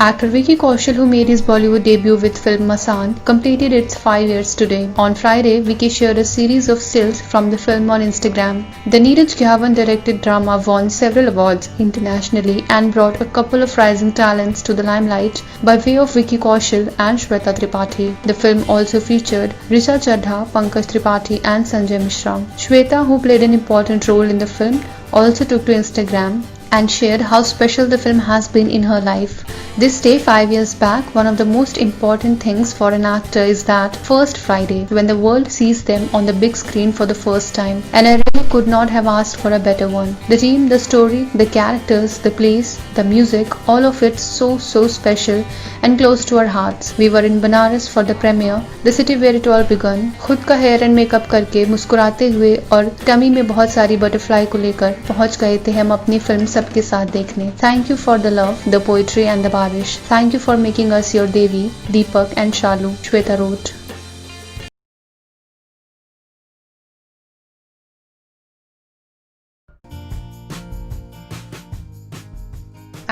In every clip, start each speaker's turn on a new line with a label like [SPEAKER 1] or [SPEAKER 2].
[SPEAKER 1] Actor Vicky Kaushal, who made his Bollywood debut with film Masan, completed its 5 years today. On Friday, Vicky shared a series of stills from the film on Instagram. The Neeraj Ghavan directed drama won several awards internationally and brought a couple of rising talents to the limelight by way of Vicky Kaushal and Shweta Tripathi. The film also featured Richa Chadha, Pankaj Tripathi and Sanjay Mishra. Shweta, who played an important role in the film, also took to Instagram and shared how special the film has been in her life. This day 5 years back, one of the most important things for an actor is that first Friday, when the world sees them on the big screen for the first time, and I really could not have asked for a better one. The team, the story, the characters, the place, the music, all of it so special and close to our hearts. We were in Banaras for the premiere, the city where it all began. खुद का hair and makeup करके मुस्कुराते हुए और tummy में बहुत सारी butterfly को लेकर पहुंच गए थे हम अपनी फिल्म सबके साथ देखने. Thank you for the love, the poetry and the barish. Thank you for making us your Devi, Deepak and Shalu, Shweta wrote.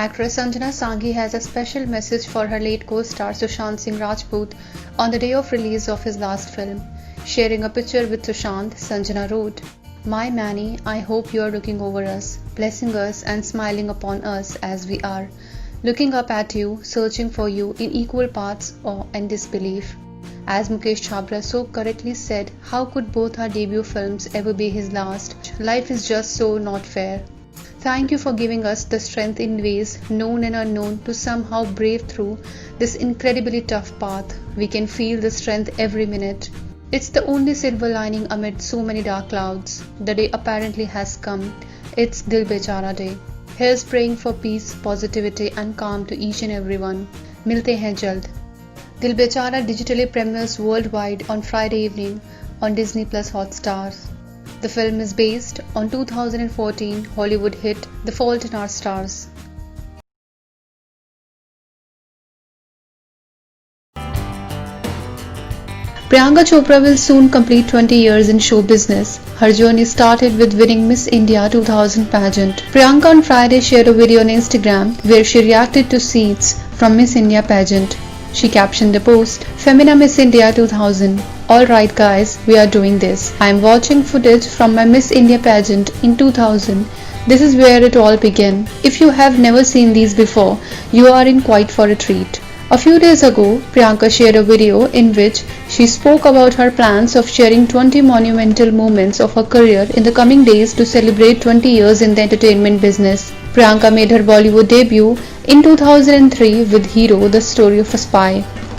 [SPEAKER 1] Actress Sanjana Sanghi has a special message for her late co-star Sushant Singh Rajput on the day of release of his last film. Sharing a picture with Sushant, Sanjana wrote, "My Manny, I hope you are looking over us, blessing us and smiling upon us as we are. Looking up at you, searching for you in equal parts awe and disbelief." As Mukesh Chhabra so correctly said, how could both our debut films ever be his last? Life is just so not fair. Thank you for giving us the strength in ways known and unknown to somehow brave through this incredibly tough path. We can feel the strength every minute. It's the only silver lining amid so many dark clouds. The day apparently has come. It's Dil Bechara Day. Here's praying for peace, positivity and calm to each and everyone. Milte hain jald. Dil Bechara digitally premieres worldwide on Friday evening on Disney Plus Hotstar. The film is based on 2014 Hollywood hit The Fault in Our Stars. Priyanka Chopra will soon complete 20 years in show business. Her journey started with winning Miss India 2000 pageant. Priyanka on Friday shared a video on Instagram where she reacted to scenes from Miss India pageant. She captioned the post, "Femina Miss India 2000. Alright guys, we are doing this. I am watching footage from my Miss India pageant in 2000. This is where it all began. If you have never seen these before, you are in quite for a treat." A few days ago, Priyanka shared a video in which she spoke about her plans of sharing 20 monumental moments of her career in the coming days to celebrate 20 years in the entertainment business. Priyanka made her Bollywood debut in 2003 with Hero, the story of a spy.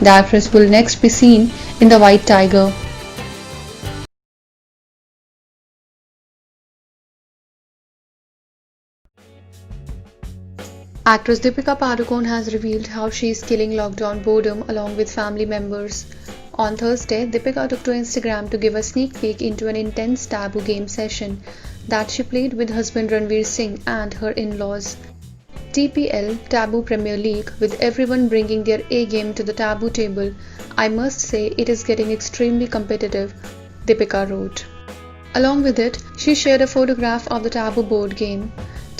[SPEAKER 1] The actress will next be seen in The White Tiger. Actress Deepika Padukone has revealed how she is killing lockdown boredom along with family members. On Thursday, Deepika took to Instagram to give a sneak peek into an intense taboo game session that she played with husband Ranveer Singh and her in-laws. TPL Taboo Premier League, with everyone bringing their A game to the taboo table. I must say it is getting extremely competitive, Deepika wrote. Along with it, she shared a photograph of the Taboo board game.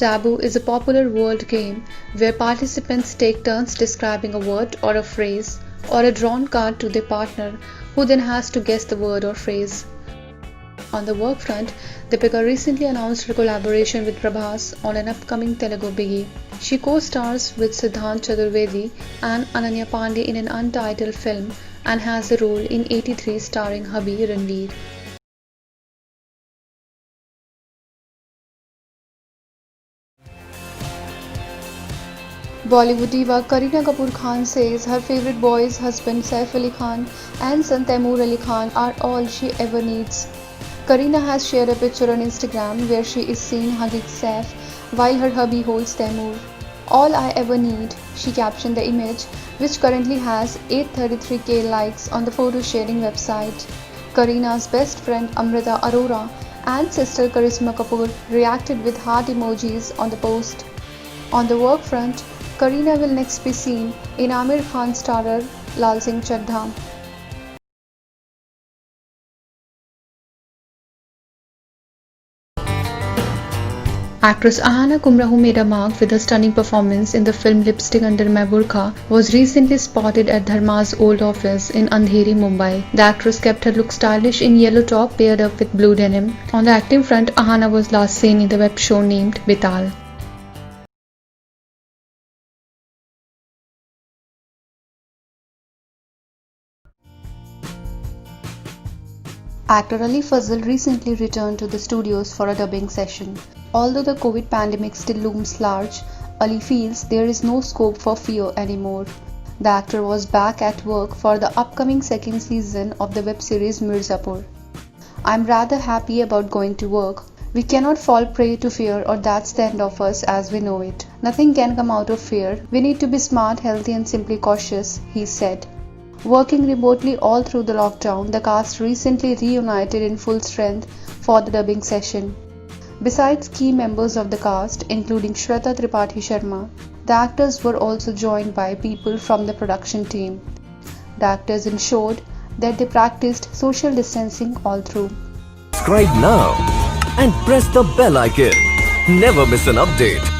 [SPEAKER 1] Taboo is a popular world game where participants take turns describing a word or a phrase or a drawn card to their partner, who then has to guess the word or phrase. On the work front, Deepika recently announced her collaboration with Prabhas on an upcoming Telugu biggie. She co-stars with Siddhant Chaturvedi and Ananya Pandey in an untitled film and has a role in 83 starring hubby Ranveer. Bollywood diva Kareena Kapoor Khan says her favorite boy's husband Saif Ali Khan and son Taimur Ali Khan are all she ever needs. Kareena has shared a picture on Instagram where she is seen hugging Saif while her hubby holds Taimur. "All I ever need," she captioned the image, which currently has 833k likes on the photo sharing website. Kareena's best friend Amrita Arora and sister Karisma Kapoor reacted with heart emojis on the post. On the work front, Kareena will next be seen in Aamir Khan starrer Lal Singh Chaddha. Actress Ahana Kumrahu made a mark with her stunning performance in the film Lipstick Under My Burqa, was recently spotted at Dharma's old office in Andheri, Mumbai. The actress kept her look stylish in yellow top paired up with blue denim. On the acting front, Ahana was last seen in the web show named Bital. Actor Ali Fazal recently returned to the studios for a dubbing session. Although the COVID pandemic still looms large, Ali feels there is no scope for fear anymore. The actor was back at work for the upcoming second season of the web series Mirzapur. "I'm rather happy about going to work. We cannot fall prey to fear, or that's the end of us as we know it. Nothing can come out of fear. We need to be smart, healthy and simply cautious," he said. Working remotely all through the lockdown, the cast recently reunited in full strength for the dubbing session. Besides key members of the cast, including Shweta Tripathi Sharma, the actors were also joined by people from the production team. The actors ensured that they practiced social distancing all through.
[SPEAKER 2] Subscribe now and press the bell icon. Never miss an update.